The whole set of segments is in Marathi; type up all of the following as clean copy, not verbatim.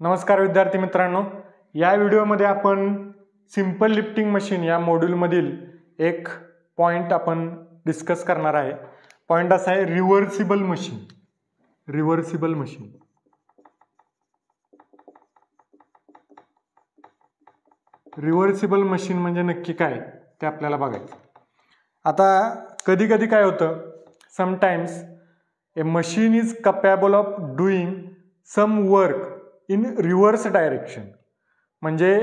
नमस्कार विद्यार्थी मित्रांनो, या व्हिडिओमध्ये आपण सिंपल लिफ्टिंग मशीन या मॉड्यूलमधील एक पॉइंट आपण डिस्कस करणार आहे. पॉइंट असा आहे reversible machine. Reversible machine reversible machine म्हणजे नक्की काय ते आपल्याला बघायचं. आता कधी कधी काय होतं, sometimes a machine is capable of doing some work in reverse direction. म्हणजे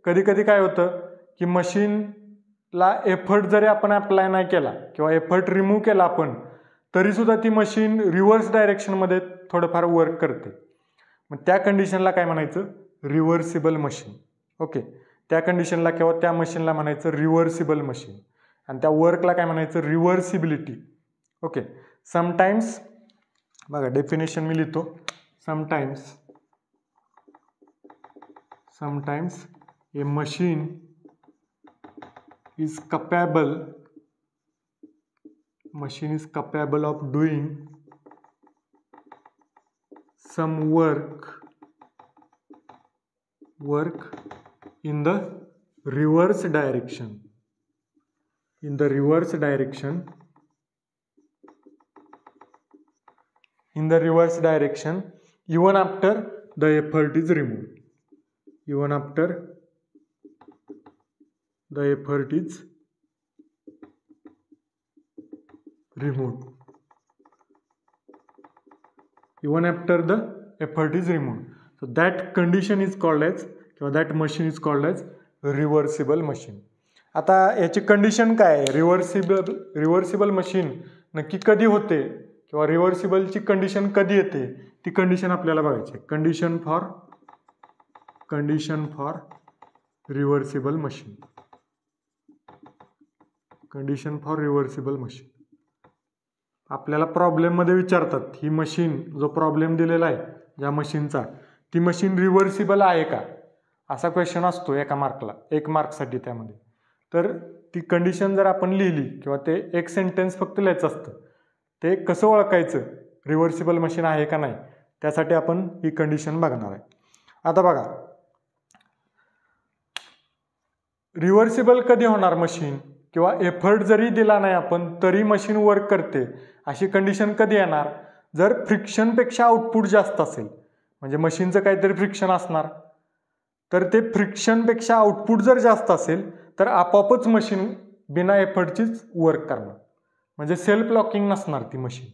कधी कधी काय होतं की मशीनला एफर्ट जरी आपण अप्लाय नाही केला किंवा एफर्ट रिमूव्ह केला आपण, तरीसुद्धा ती मशीन रिव्हर्स डायरेक्शनमध्ये थोडंफार वर्क करते. मग त्या कंडिशनला काय म्हणायचं, रिव्हर्सिबल मशीन. ओके, त्या कंडिशनला किंवा त्या मशीनला म्हणायचं रिव्हर्सिबल मशीन. आणि त्या वर्कला काय म्हणायचं, रिव्हर्सिबिलिटी. ओके, समटाइम्स बघा डेफिनेशन मी लिहितो. sometimes a machine is capable of doing some work in the reverse direction even after the effort is removed. Even after the effort is removed. So that condition is called as, किंवा that machine is called as reversible machine. आता याची कंडिशन काय आहे, रिव्हर्सिबल मशीन नक्की कधी होते किंवा रिव्हर्सिबलची कंडिशन कधी येते, ती कंडिशन आपल्याला बघायची. Condition for reversible machine. आपल्याला प्रॉब्लेम मध्ये विचारतात, ही मशीन जो प्रॉब्लेम दिलेला आहे ज्या मशीनचा, ती मशीन रिव्हर्सिबल आहे का, असा क्वेश्चन असतो एका मार्कला, 1 मार्कसाठी. त्यामध्ये तर ती कंडिशन जर आपण लिहिली किंवा ते एक सेंटेन्स फक्त लिहायचं असतं, ते कसं ओळखायचं रिव्हर्सिबल मशीन आहे का नाही, त्यासाठी आपण ही कंडिशन बघणार आहे. आता बघा, रिव्हर्सिबल कधी होणार मशीन, किंवा एफर्ट जरी दिला नाही आपण तरी मशीन वर्क करते, अशी कंडिशन कधी येणार, जर फ्रिक्शनपेक्षा आउटपुट जास्त असेल. म्हणजे मशीनचं काहीतरी फ्रिक्शन असणार, तर ते फ्रिक्शनपेक्षा आउटपुट जर जास्त असेल तर आपोआपच मशीन बिना एफर्टचीच वर्क करणार. म्हणजे सेल्फ लॉकिंग नसणार ती मशीन.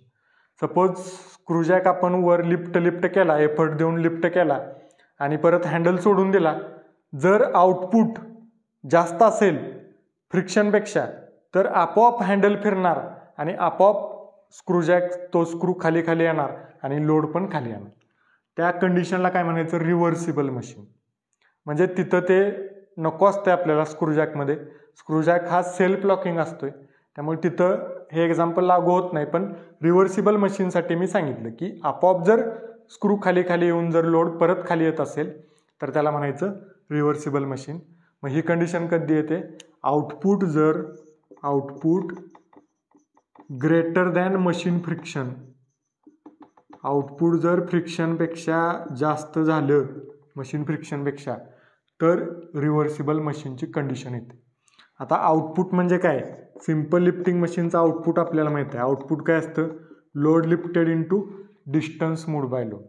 सपोज स्क्रूजॅक आपण वर लिफ्ट केला, एफर्ट देऊन लिफ्ट केला आणि परत हँडल सोडून दिला, जर आउटपुट जास्त असेल फ्रिक्शनपेक्षा तर आपोआप हँडल फिरणार आणि आपोआप स्क्रूजॅक तो स्क्रू खाली येणार आणि लोड पण खाली येणार. त्या कंडिशनला काय म्हणायचं, रिव्हर्सिबल मशीन. म्हणजे तिथं ते नको असते आपल्याला स्क्रूजॅकमध्ये. स्क्रूजॅक हा सेल्फ लॉकिंग असतोय, त्यामुळे तिथं हे एक्झाम्पल लागू होत नाही. पण रिव्हर्सिबल मशीनसाठी मी सांगितलं की आपोआप जर स्क्रू खाली येऊन जर लोड परत खाली येत असेल तर त्याला म्हणायचं रिव्हर्सिबल मशीन. मग ही कंडिशन कधी येते, output greater than machine friction. Output जर फ्रिक्शनपेक्षा जास्त झालं, मशीन फ्रिक्शनपेक्षा, तर रिव्हर्सिबल मशीनची कंडिशन येते. आता आउटपुट म्हणजे काय, सिंपल लिफ्टिंग मशीनचं आउटपुट आपल्याला माहिती आहे. आउटपुट काय असतं, load lifted into distance moved by load.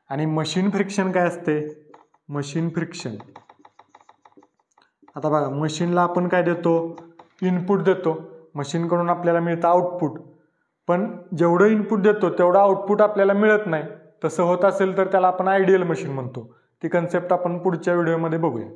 आणि मशीन फ्रिक्शन काय असते, मशीन फ्रिक्शन. आता बघा, मशीनला आपण काय देतो, इनपुट देतो, मशीनकडून आपल्याला मिळतं आउटपुट. पण जेवढं इनपुट देतो तेवढं आउटपुट आपल्याला मिळत नाही. तसं होत असेल तर त्याला आपण आयडियल मशीन म्हणतो. ती कन्सेप्ट आपण पुढच्या व्हिडिओमध्ये बघूया.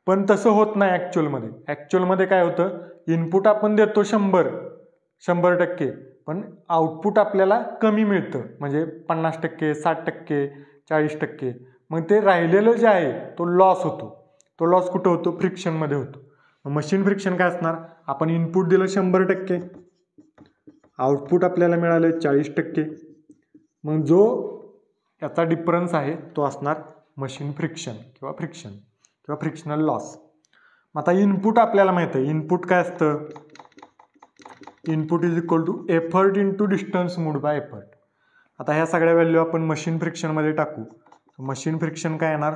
पण तसं होत नाही ॲक्च्युअलमध्ये. ॲक्च्युअलमध्ये काय होतं, इनपुट आपण देतो 100%, पण आउटपुट आपल्याला कमी मिळतं. म्हणजे 50%, 60%, 40%. मग ते राहिलेलं जे आहे तो लॉस होतो. तो लॉस कुठं होतो, फ्रिक्शनमध्ये होतो. मशीन फ्रिक्शन काय असणार, आपण इनपुट दिलं 100%, आउटपुट आपल्याला मिळालं 40%. मग जो याचा डिफरन्स आहे तो असणार मशीन फ्रिक्शन किंवा फ्रिक्शनल लॉस. आता इनपुट आपल्याला माहित आहे, इनपुट काय असतं, input is equal to effort into distance moved by effort. आता ह्या सगळ्या व्हॅल्यू आपण मशीन फ्रिक्शनमध्ये टाकू. मशीन फ्रिक्शन काय येणार,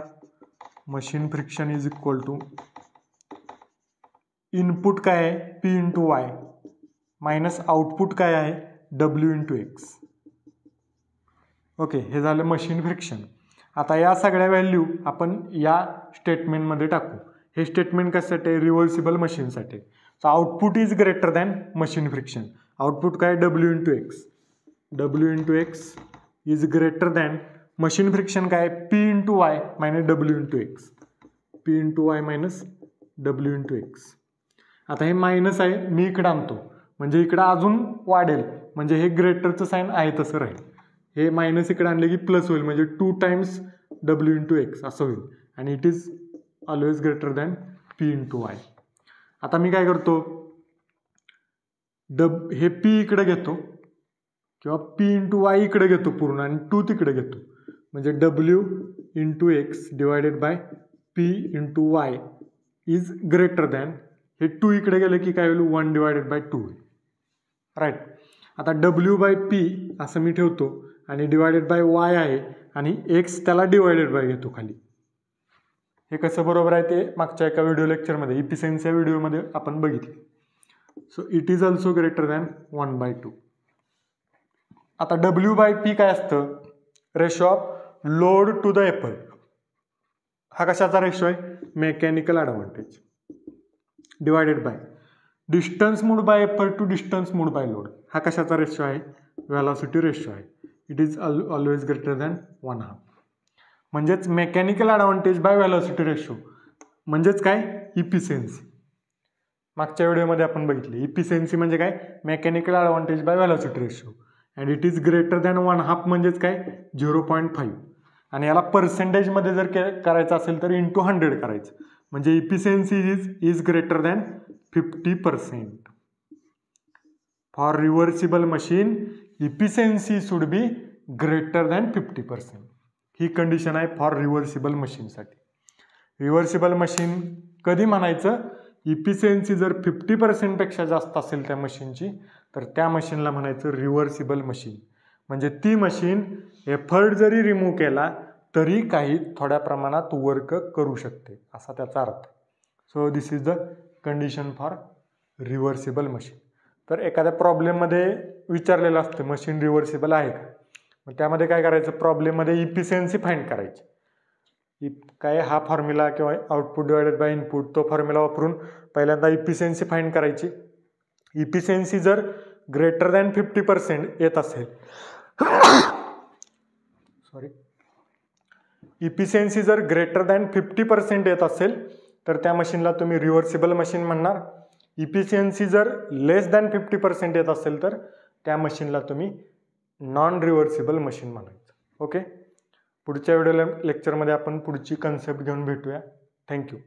machine friction is equal to input काय आहे P into Y minus output काय आहे डब्ल्यू इंटू एक्स. ओके, हे झालं मशीन फ्रिक्शन. आता या सगळ्या व्हॅल्यू आपण या स्टेटमेंटमध्ये टाकू. हे स्टेटमेंट कशासाठी आहे, रिव्हर्सिबल मशीनसाठी. So output is greater than machine friction. Output काय W into X, W into X is greater than machine friction काय P into Y minus W into X, P into Y minus W into X. आता हे मायनस आहे, मी इकडं आणतो म्हणजे इकडं अजून वाढेल, म्हणजे हे ग्रेटरचं साईन आहे तसं राहील. हे मायनस इकडे आणले की प्लस होईल, म्हणजे 2 टाइम्स डब्ल्यू इंटू एक्स असं होईल. आणि it is always greater than P into Y. आता मी काय करतो, हे पी इकडे घेतो किंवा पी इंटू वाय इकडे घेतो पूर्ण आणि 2 तिकडे घेतो, म्हणजे W into x divided by P into Y is greater than, हे 2 इकडे गेले की काय होईल 1 डिवायडेड बाय 2 होईल. राईट. आता डब्ल्यू बाय पी असं मी ठेवतो आणि डिवायडेड बाय वाय आहे आणि एक्स त्याला डिवायडेड बाय घेतो खाली. हे कसं बरोबर आहे ते मागच्या एका व्हिडिओ लेक्चरमध्ये इफिशियन्सी या व्हिडिओमध्ये आपण बघितले. So it is also greater than 1/2. आता डब्ल्यू बाय पी काय असतं, ratio of load to the effort. हा कशाचा रेशो आहे, mechanical advantage divided by distance moved by effort to distance moved by load. हा कशाचा रेशो आहे, व्हेलॉसिटी रेशो आहे. It is always greater than 1/2. म्हणजेच mechanical advantage by velocity ratio म्हणजेच काय, इफिशियन्सी. मागच्या व्हिडिओमध्ये आपण बघितले इफिशियन्सी म्हणजे काय, mechanical advantage by velocity ratio. And it is greater than 1/2 म्हणजेच काय 0.5. आणि याला पर्सेंटेजमध्ये जर करायचं असेल तर इंटू 100 करायचं, म्हणजे efficiency is greater than 50%. For reversible machine efficiency should be greater than 50%. He condition आहे फॉर रिव्हर्सिबल मशीनसाठी. रिव्हर्सिबल मशीन कधी म्हणायचं, इफिशियन्सी जर 50% पेक्षा जास्त असेल त्या मशीनची तर त्या मशीनला म्हणायचं रिव्हर्सिबल मशीन. म्हणजे ती मशीन एफर्ट जरी रिमूव्ह केला तरी काही थोड्या प्रमाणात वर्क करू शकते असा त्याचा अर्थ. So this is the condition for reversible machine. तर एखाद्या प्रॉब्लेममध्ये विचारलेलं असतं मशीन रिव्हर्सिबल आहे का, मग त्यामध्ये काय करायचं, प्रॉब्लेममध्ये इफिशियन्सी फाइंड करायची. काय हा फॉर्म्युला किंवा आउटपुट डिवायडेड बाय इनपुट तो फॉर्म्युला वापरून पहिल्यांदा इफिशियन्सी फाइंड करायची. इफिशियन्सी जर ग्रेटर दॅन 50% येत असेल इफिशियन्सी जर ग्रेटर दॅन 50% येत असेल तर त्या मशीनला तुम्ही रिव्हर्सिबल मशीन म्हणणार. इफिशियन्सी जर लेस दॅन 50% येत असेल तर त्या मशीनला तुम्ही नॉन रिव्हर्सिबल मशीन म्हणायचं. ओके, पुढच्या व्हिडिओ लेक्चरमध्ये आपण पुढची कन्सेप्ट घेऊन भेटूया. थँक्यू.